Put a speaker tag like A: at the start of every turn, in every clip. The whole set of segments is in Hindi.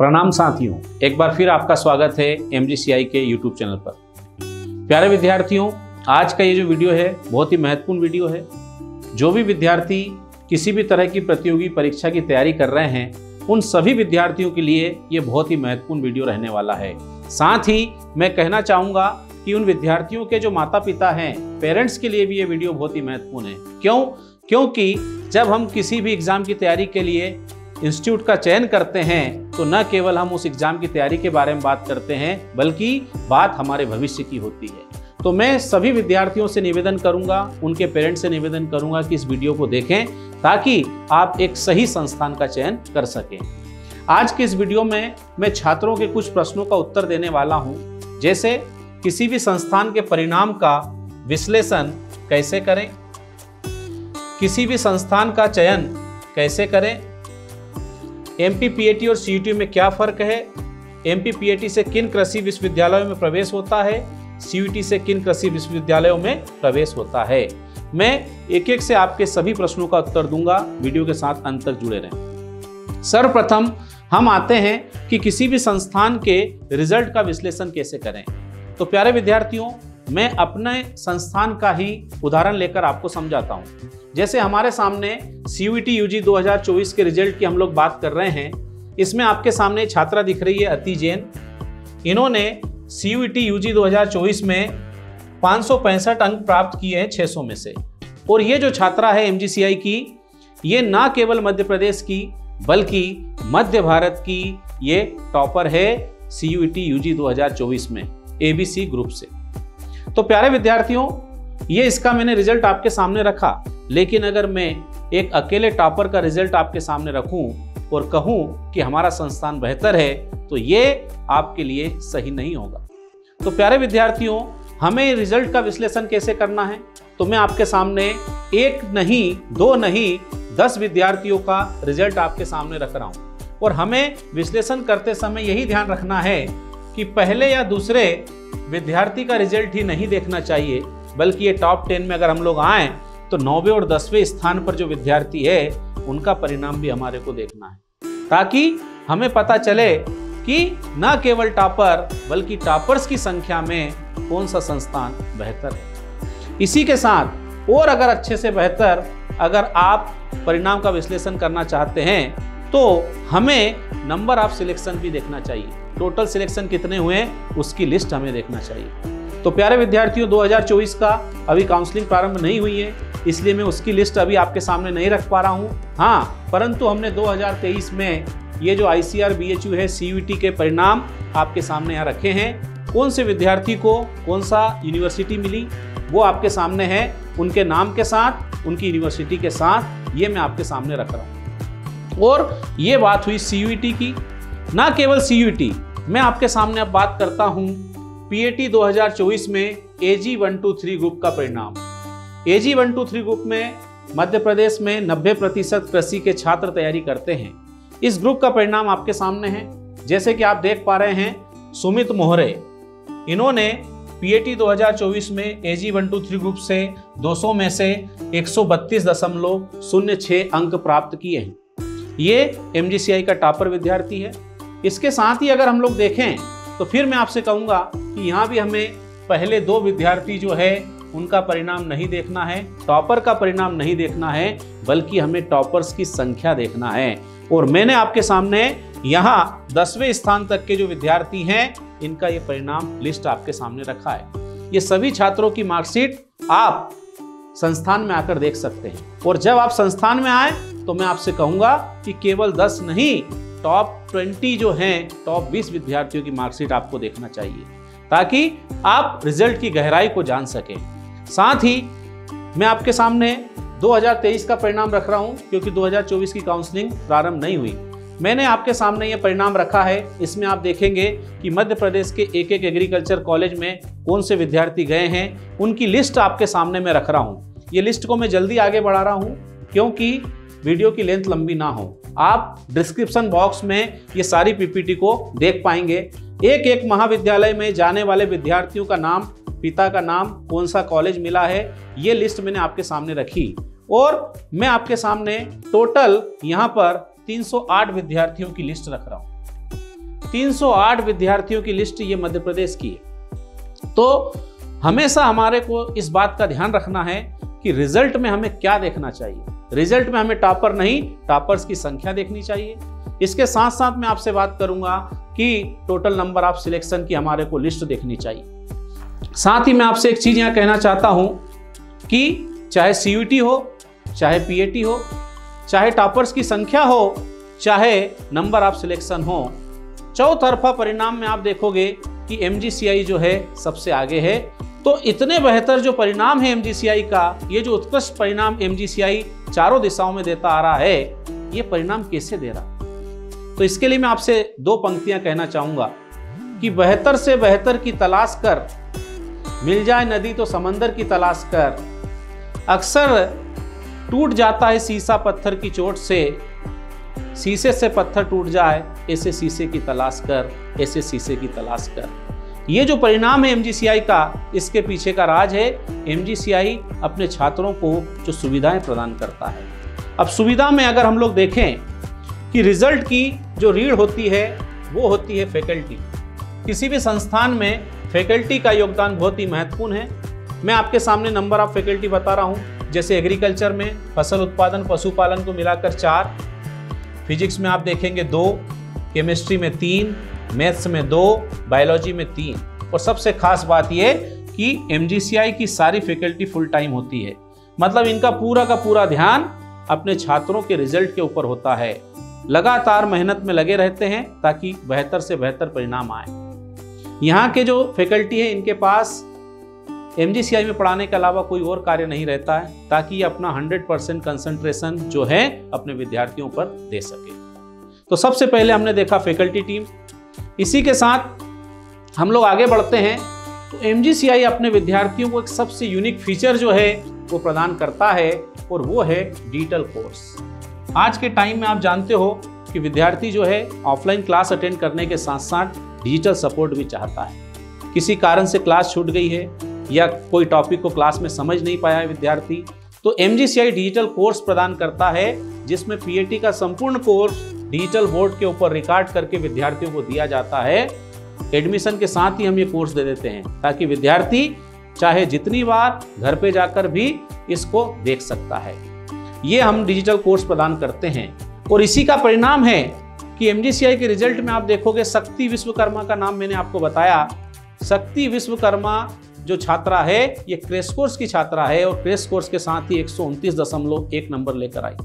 A: प्रणाम साथियों, एक बार फिर आपका स्वागत है MGCI के YouTube चैनल पर। प्यारे विद्यार्थियों, आज का ये जो वीडियो है बहुत ही महत्वपूर्ण वीडियो है। जो भी विद्यार्थी किसी भी तरह की प्रतियोगी परीक्षा की तैयारी कर रहे हैं उन सभी विद्यार्थियों के लिए ये बहुत ही महत्वपूर्ण वीडियो रहने वाला है। साथ ही मैं कहना चाहूँगा कि उन विद्यार्थियों के जो माता पिता हैं, पेरेंट्स के लिए भी ये वीडियो बहुत ही महत्वपूर्ण है। क्यों? क्योंकि जब हम किसी भी एग्ज़ाम की तैयारी के लिए इंस्टीट्यूट का चयन करते हैं तो न केवल हम उस एग्ज़ाम की तैयारी के बारे में बात करते हैं, बल्कि बात हमारे भविष्य की होती है। तो मैं सभी विद्यार्थियों से निवेदन करूंगा, उनके पेरेंट्स से निवेदन करूंगा कि इस वीडियो को देखें ताकि आप एक सही संस्थान का चयन कर सकें। आज के इस वीडियो में मैं छात्रों के कुछ प्रश्नों का उत्तर देने वाला हूं, जैसे किसी भी संस्थान के परिणाम का विश्लेषण कैसे करें, किसी भी संस्थान का चयन कैसे करें, MPPAT और CUET में क्या फ़र्क है, MPPAT से किन कृषि विश्वविद्यालयों में प्रवेश होता है, CUET से किन कृषि विश्वविद्यालयों में प्रवेश होता है। मैं एक एक से आपके सभी प्रश्नों का उत्तर दूंगा, वीडियो के साथ अंत तक जुड़े रहें। सर्वप्रथम हम आते हैं कि किसी भी संस्थान के रिजल्ट का विश्लेषण कैसे करें। तो प्यारे विद्यार्थियों, मैं अपने संस्थान का ही उदाहरण लेकर आपको समझाता हूँ। जैसे हमारे सामने CUET UG 2024 के रिजल्ट की हम लोग बात कर रहे हैं। इसमें आपके सामने छात्रा दिख रही है अति जैन। इन्होंने CUET UG 2024 में 565 अंक प्राप्त किए हैं 600 में से। और ये जो छात्रा है MGCI की, ये ना केवल मध्य प्रदेश की बल्कि मध्य भारत की ये टॉपर है CUET UG 2024 में ABC ग्रुप से। तो प्यारे विद्यार्थियों, ये इसका मैंने रिजल्ट आपके सामने रखा, लेकिन अगर मैं एक अकेले टॉपर का रिजल्ट आपके सामने रखूं और कहूं कि हमारा संस्थान बेहतर है तो ये आपके लिए सही नहीं होगा। तो प्यारे विद्यार्थियों, हमें रिजल्ट का विश्लेषण कैसे करना है, तो मैं आपके सामने एक नहीं, दो नहीं, 10 विद्यार्थियों का रिजल्ट आपके सामने रख रहा हूं। और हमें विश्लेषण करते समय यही ध्यान रखना है कि पहले या दूसरे विद्यार्थी का रिजल्ट ही नहीं देखना चाहिए, बल्कि ये टॉप 10 में अगर हम लोग आए तो 9वें और 10वें स्थान पर जो विद्यार्थी है उनका परिणाम भी हमारे को देखना है, ताकि हमें पता चले कि न केवल टॉपर बल्कि टॉपर्स की संख्या में कौन सा संस्थान बेहतर है। इसी के साथ और अगर अच्छे से बेहतर अगर आप परिणाम का विश्लेषण करना चाहते हैं तो हमें नंबर ऑफ सिलेक्शन भी देखना चाहिए। टोटल सिलेक्शन कितने हुए उसकी लिस्ट हमें देखना चाहिए। तो प्यारे विद्यार्थियों, 2024 का अभी काउंसलिंग प्रारंभ नहीं हुई है, इसलिए मैं उसकी लिस्ट अभी आपके सामने नहीं रख पा रहा हूँ। हाँ, परंतु हमने 2023 में ये जो ICAR BHU है CUET के परिणाम आपके सामने यहाँ रखे हैं। कौन से विद्यार्थी को कौन सा यूनिवर्सिटी मिली वो आपके सामने है, उनके नाम के साथ, उनकी यूनिवर्सिटी के साथ, ये मैं आपके सामने रख रहा हूँ। और ये बात हुई CUET की। ना केवल CUET, मैं आपके सामने अब बात करता हूँ PAT 2024 में AG 123 ग्रुप का परिणाम। AG 123 ग्रुप में मध्य प्रदेश में 90% कृषि के छात्र तैयारी करते हैं। इस ग्रुप का परिणाम आपके सामने है। जैसे कि आप देख पा रहे हैं, सुमित मोहरे, इन्होंने PAT 2024 में AG 123 ग्रुप से 200 में से 132.06 अंक प्राप्त किए हैं। ये MGCI का टॉपर विद्यार्थी है। इसके साथ ही अगर हम लोग देखें तो फिर मैं आपसे कहूँगा कि यहाँ भी हमें पहले 2 विद्यार्थी जो है उनका परिणाम नहीं देखना है, टॉपर का परिणाम नहीं देखना है, बल्कि हमें टॉपर्स की संख्या देखना है। और मैंने आपके सामने यहाँ 10वें स्थान तक के जो विद्यार्थी हैं इनका ये परिणाम लिस्ट आपके सामने रखा है। ये सभी छात्रों की मार्कशीट आप संस्थान में आकर देख सकते हैं। और जब आप संस्थान में आए तो मैं आपसे कहूँगा कि केवल 10 नहीं, टॉप 20 जो हैं, टॉप 20 विद्यार्थियों की मार्कशीट आपको देखना चाहिए, ताकि आप रिजल्ट की गहराई को जान सकें। साथ ही मैं आपके सामने 2023 का परिणाम रख रहा हूं, क्योंकि 2024 की काउंसलिंग प्रारंभ नहीं हुई। मैंने आपके सामने ये परिणाम रखा है। इसमें आप देखेंगे कि मध्य प्रदेश के एक एक एग्रीकल्चर कॉलेज में कौन से विद्यार्थी गए हैं, उनकी लिस्ट आपके सामने मैं रख रहा हूँ। ये लिस्ट को मैं जल्दी आगे बढ़ा रहा हूँ क्योंकि वीडियो की लेंथ लंबी ना हो। आप डिस्क्रिप्शन बॉक्स में ये सारी PPT को देख पाएंगे। एक एक महाविद्यालय में जाने वाले विद्यार्थियों का नाम, पिता का नाम, कौन सा कॉलेज मिला है, ये लिस्ट मैंने आपके सामने रखी। और मैं आपके सामने टोटल यहाँ पर 308 विद्यार्थियों की लिस्ट रख रहा हूँ। 308 विद्यार्थियों की लिस्ट ये मध्य प्रदेश की है। तो हमेशा हमारे को इस बात का ध्यान रखना है कि रिजल्ट में हमें क्या देखना चाहिए। रिजल्ट में हमें टॉपर नहीं, टॉपर्स की संख्या देखनी चाहिए। इसके साथ साथ मैं आपसे बात करूंगा कि टोटल नंबर ऑफ सिलेक्शन की हमारे को लिस्ट देखनी चाहिए। साथ ही मैं आपसे एक चीज यहां कहना चाहता हूं कि चाहे सीयूटी हो, चाहे पीएटी हो, चाहे टॉपर्स की संख्या हो, चाहे नंबर ऑफ सिलेक्शन हो, चौतरफा परिणाम में आप देखोगे कि एमजीसीआई जो है सबसे आगे है। तो इतने बेहतर जो परिणाम है एमजीसीआई का, ये जो उत्कृष्ट परिणाम एमजीसीआई चारों दिशाओं में देता आ रहा है, ये परिणाम कैसे दे रहा? तो इसके लिए मैं आपसे 2 पंक्तियां कहना चाहूंगा कि बेहतर से बेहतर की तलाश कर, मिल जाए नदी तो समंदर की तलाश कर, अक्सर टूट जाता है शीशा पत्थर की चोट से, शीशे से पत्थर टूट जाए ऐसे शीशे की तलाश कर, ऐसे शीशे की तलाश कर। ये जो परिणाम है एमजीसीआई का, इसके पीछे का राज है एमजीसीआई अपने छात्रों को जो सुविधाएं प्रदान करता है। अब सुविधा में अगर हम लोग देखें कि रिजल्ट की जो रीढ़ होती है वो होती है फैकल्टी। किसी भी संस्थान में फैकल्टी का योगदान बहुत ही महत्वपूर्ण है। मैं आपके सामने नंबर ऑफ फैकल्टी बता रहा हूँ। जैसे एग्रीकल्चर में फसल उत्पादन पशुपालन को मिलाकर 4, फिजिक्स में आप देखेंगे 2, केमिस्ट्री में 3, मैथ्स में 2, बायोलॉजी में 3। और सबसे खास बात यह कि एमजीसीआई की सारी फैकल्टी फुल टाइम होती है। मतलब इनका पूरा का पूरा ध्यान अपने छात्रों के रिजल्ट के ऊपर होता है। लगातार मेहनत में लगे रहते हैं ताकि बेहतर से बेहतर परिणाम आए। यहाँ के जो फैकल्टी है, इनके पास एमजीसीआई में पढ़ाने के अलावा कोई और कार्य नहीं रहता है, ताकि ये अपना 100% कंसंट्रेशन जो है अपने विद्यार्थियों पर दे सके। तो सबसे पहले हमने देखा फैकल्टी टीम। इसी के साथ हम लोग आगे बढ़ते हैं तो एमजीसीआई अपने विद्यार्थियों को एक सबसे यूनिक फीचर जो है वो प्रदान करता है, और वो है डिजिटल कोर्स। आज के टाइम में आप जानते हो कि विद्यार्थी जो है ऑफलाइन क्लास अटेंड करने के साथ साथ डिजिटल सपोर्ट भी चाहता है। किसी कारण से क्लास छूट गई है या कोई टॉपिक को क्लास में समझ नहीं पाया है विद्यार्थी, तो एमजीसीआई डिजिटल कोर्स प्रदान करता है, जिसमें पीएटी का संपूर्ण कोर्स डिजिटल बोर्ड के ऊपर रिकॉर्ड करके विद्यार्थियों को दिया जाता है। एडमिशन के साथ ही हम ये कोर्स दे देते हैं ताकि विद्यार्थी चाहे जितनी बार घर पे जाकर भी इसको देख सकता है। ये हम डिजिटल कोर्स प्रदान करते हैं, और इसी का परिणाम है कि एमजीसीआई के रिजल्ट में आप देखोगे शक्ति विश्वकर्मा का नाम मैंने आपको बताया। शक्ति विश्वकर्मा जो छात्रा है ये क्रैश कोर्स की छात्रा है, और क्रैश कोर्स के साथ ही 129.1 नंबर लेकर आई।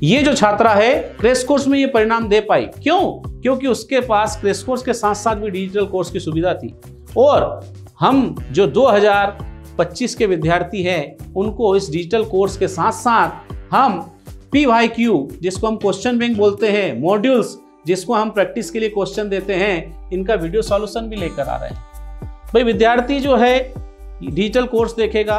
A: ये जो छात्रा है क्रैश कोर्स में ये परिणाम दे पाई। क्यों? क्योंकि उसके पास क्रैश कोर्स के साथ साथ भी डिजिटल कोर्स की सुविधा थी। और हम जो 2025 के विद्यार्थी हैं उनको इस डिजिटल कोर्स के साथ साथ हम PYQ जिसको हम क्वेश्चन बैंक बोलते हैं, मॉड्यूल्स जिसको हम प्रैक्टिस के लिए क्वेश्चन देते हैं, इनका वीडियो सॉल्यूशन भी लेकर आ रहे हैं। भाई विद्यार्थी जो है डिजिटल कोर्स देखेगा,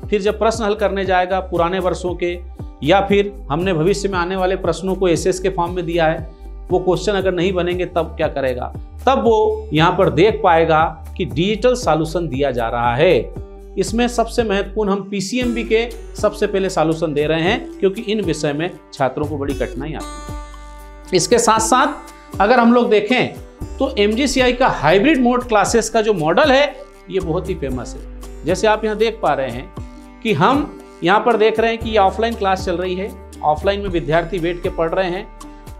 A: फिर जब प्रश्न हल करने जाएगा पुराने वर्षों के, या फिर हमने भविष्य में आने वाले प्रश्नों को एसएस के फॉर्म में दिया है, वो क्वेश्चन अगर नहीं बनेंगे तब क्या करेगा? तब वो यहाँ पर देख पाएगा कि डिजिटल सॉल्यूशन दिया जा रहा है। इसमें सबसे महत्वपूर्ण हम पीसीएमबी के सबसे पहले सॉल्यूशन दे रहे हैं, क्योंकि इन विषय में छात्रों को बड़ी कठिनाई आती है। इसके साथ साथ अगर हम लोग देखें तो एमजीसीआई का हाइब्रिड मोड क्लासेस का जो मॉडल है ये बहुत ही फेमस है। जैसे आप यहाँ देख पा रहे हैं कि हम यहाँ पर देख रहे हैं कि ये ऑफलाइन क्लास चल रही है, ऑफलाइन में विद्यार्थी बैठ के पढ़ रहे हैं,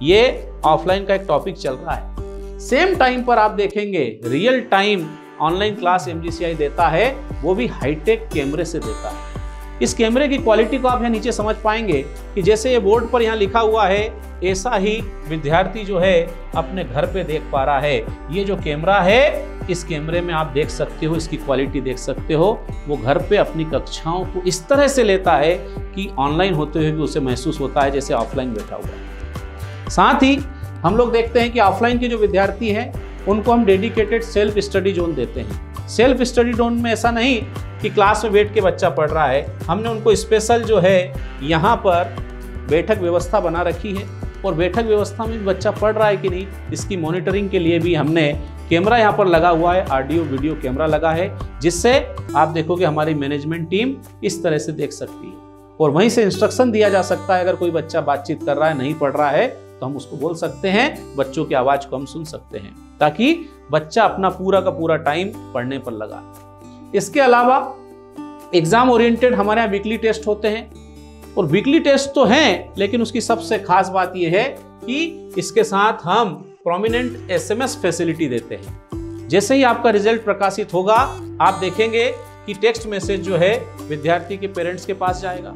A: ये ऑफलाइन का एक टॉपिक चल रहा है। सेम टाइम पर आप देखेंगे real time online class MGCI देता है, वो भी हाईटेक कैमरे से देता है। इस कैमरे की क्वालिटी को आप यहाँ नीचे समझ पाएंगे कि जैसे ये बोर्ड पर यहाँ लिखा हुआ है, ऐसा ही विद्यार्थी जो है अपने घर पे देख पा रहा है। ये जो कैमरा है, इस कैमरे में आप देख सकते हो, इसकी क्वालिटी देख सकते हो। वो घर पे अपनी कक्षाओं को इस तरह से लेता है कि ऑनलाइन होते हुए भी उसे महसूस होता है जैसे ऑफलाइन बैठा हुआ है। साथ ही हम लोग देखते हैं कि ऑफलाइन के जो विद्यार्थी हैं उनको हम डेडिकेटेड सेल्फ स्टडी जोन देते हैं। सेल्फ स्टडी जोन में ऐसा नहीं कि क्लास में बैठ के बच्चा पढ़ रहा है, हमने उनको स्पेशल जो है यहाँ पर बैठक व्यवस्था बना रखी है, और बैठक व्यवस्था में बच्चा पढ़ रहा है कि नहीं इसकी मॉनिटरिंग के लिए भी हमने कैमरा यहाँ पर लगा हुआ है, ऑडियो वीडियो कैमरा लगा है, जिससे आप देखोगे हमारी मैनेजमेंट टीम इस तरह से देख सकती है, और वहीं से इंस्ट्रक्शन दिया जा सकता है। अगर कोई बच्चा बातचीत कर रहा है, नहीं पढ़ रहा है, तो हम उसको बोल सकते हैं बच्चों की आवाज को हम सुन सकते हैं, ताकि बच्चा अपना पूरा का पूरा टाइम पढ़ने पर लगा। इसके अलावा एग्जाम ओरिएंटेड हमारे यहाँ वीकली टेस्ट होते हैं, और वीकली टेस्ट तो हैं, लेकिन उसकी सबसे खास बात यह है कि इसके साथ हम प्रोमिनेंट एसएमएस फैसिलिटी देते हैं। जैसे ही आपका रिजल्ट प्रकाशित होगा, आप देखेंगे कि टेक्स्ट मैसेज जो है विद्यार्थी के पेरेंट्स के पास जाएगा।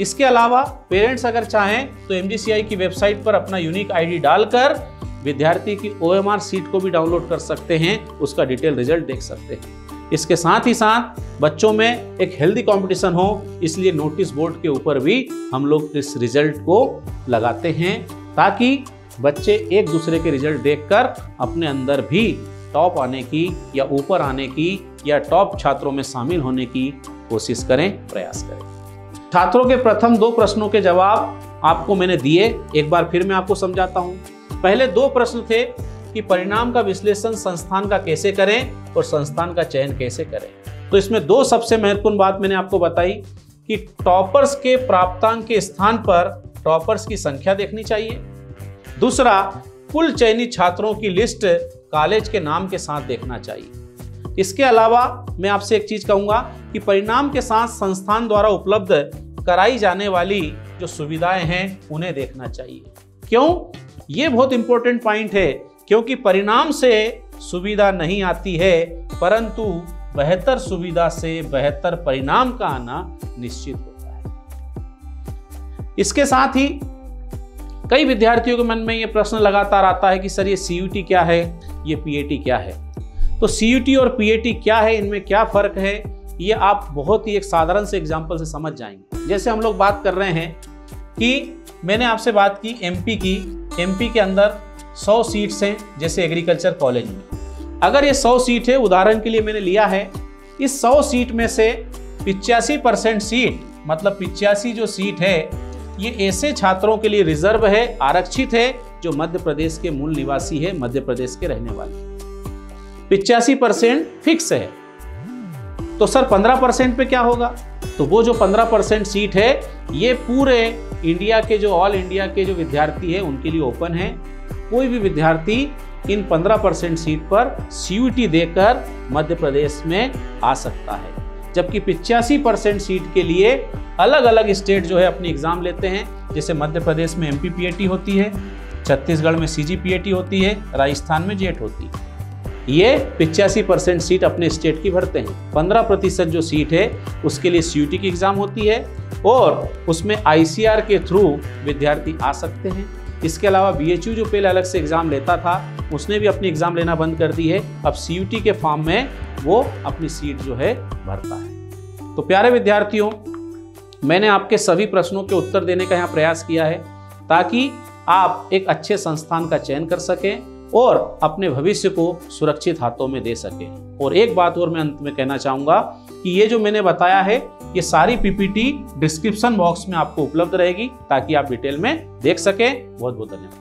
A: इसके अलावा पेरेंट्स अगर चाहें तो एमजीसीआई की वेबसाइट पर अपना यूनिक आईडी डालकर विद्यार्थी की ओएमआर सीट को भी डाउनलोड कर सकते हैं, उसका डिटेल रिजल्ट देख सकते हैं। इसके साथ ही साथ बच्चों में एक हेल्दी कंपटीशन हो, इसलिए नोटिस बोर्ड के ऊपर भी हम लोग इस रिजल्ट को लगाते हैं, ताकि बच्चे एक दूसरे के रिजल्ट देखकर अपने अंदर भी टॉप आने की या ऊपर आने की या टॉप छात्रों में शामिल होने की कोशिश करें, प्रयास करें। छात्रों के प्रथम 2 प्रश्नों के जवाब आपको मैंने दिए, एक बार फिर मैं आपको समझाता हूं। पहले 2 प्रश्न थे कि परिणाम का विश्लेषण संस्थान का कैसे करें और संस्थान का चयन कैसे करें। तो इसमें 2 सबसे महत्वपूर्ण बात मैंने आपको बताई कि टॉपर्स के प्राप्तांक के स्थान पर टॉपर्स की संख्या देखनी चाहिए। दूसरा, कुल चयनित छात्रों की लिस्ट कॉलेज के नाम के साथ देखना चाहिए। इसके अलावा मैं आपसे एक चीज कहूंगा कि परिणाम के साथ संस्थान द्वारा उपलब्ध कराई जाने वाली जो सुविधाएं हैं उन्हें देखना चाहिए। क्यों? ये बहुत इंपॉर्टेंट पॉइंट है, क्योंकि परिणाम से सुविधा नहीं आती है, परंतु बेहतर सुविधा से बेहतर परिणाम का आना निश्चित होता है। इसके साथ ही कई विद्यार्थियों के मन में ये प्रश्न लगातार आता है कि सर ये सीयूटी क्या है, ये पीएटी क्या है। तो सीयूटी और पीएटी क्या है, इनमें क्या फर्क है, ये आप बहुत ही एक साधारण से एग्जांपल से समझ जाएंगे। जैसे हम लोग बात कर रहे हैं कि मैंने आपसे बात की एमपी की, एमपी के अंदर 100 सीट्स हैं, जैसे एग्रीकल्चर कॉलेज में। अगर ये 100 सीट है, उदाहरण के लिए मैंने लिया है, इस 100 सीट में से 85% सीट, मतलब 85 जो सीट है, ये ऐसे छात्रों के लिए रिजर्व है, आरक्षित है, जो मध्य प्रदेश के मूल निवासी है, मध्य प्रदेश के रहने वाले। 85% फिक्स है। तो सर 15% पे क्या होगा? तो वो जो 15% सीट है, ये पूरे इंडिया के जो ऑल इंडिया के जो विद्यार्थी है उनके लिए ओपन है। कोई भी विद्यार्थी इन 15% सीट पर सीयूटी देकर मध्य प्रदेश में आ सकता है, जबकि 85% सीट के लिए अलग अलग स्टेट जो है अपनी एग्जाम लेते हैं। जैसे मध्य प्रदेश में एमपी पीएटी होती है, छत्तीसगढ़ में सीजी पीएटी होती है, राजस्थान में जेट होती है। ये 85% सीट अपने स्टेट की भरते हैं। 15% जो सीट है उसके लिए सीयूटी की एग्जाम होती है, और उसमें आईसीआर के थ्रू विद्यार्थी आ सकते हैं। इसके अलावा बीएचयू जो पहले अलग से एग्जाम लेता था, उसने भी अपनी एग्जाम लेना बंद कर दी है। अब सीयूटी के फॉर्म में वो अपनी सीट जो है भरता है। तो प्यारे विद्यार्थियों, मैंने आपके सभी प्रश्नों के उत्तर देने का यहाँ प्रयास किया है, ताकि आप एक अच्छे संस्थान का चयन कर सकें और अपने भविष्य को सुरक्षित हाथों में दे सकें। और एक बात और मैं अंत में कहना चाहूँगा कि ये जो मैंने बताया है, ये सारी पीपीटी डिस्क्रिप्शन बॉक्स में आपको उपलब्ध रहेगी, ताकि आप डिटेल में देख सकें। बहुत बहुत धन्यवाद।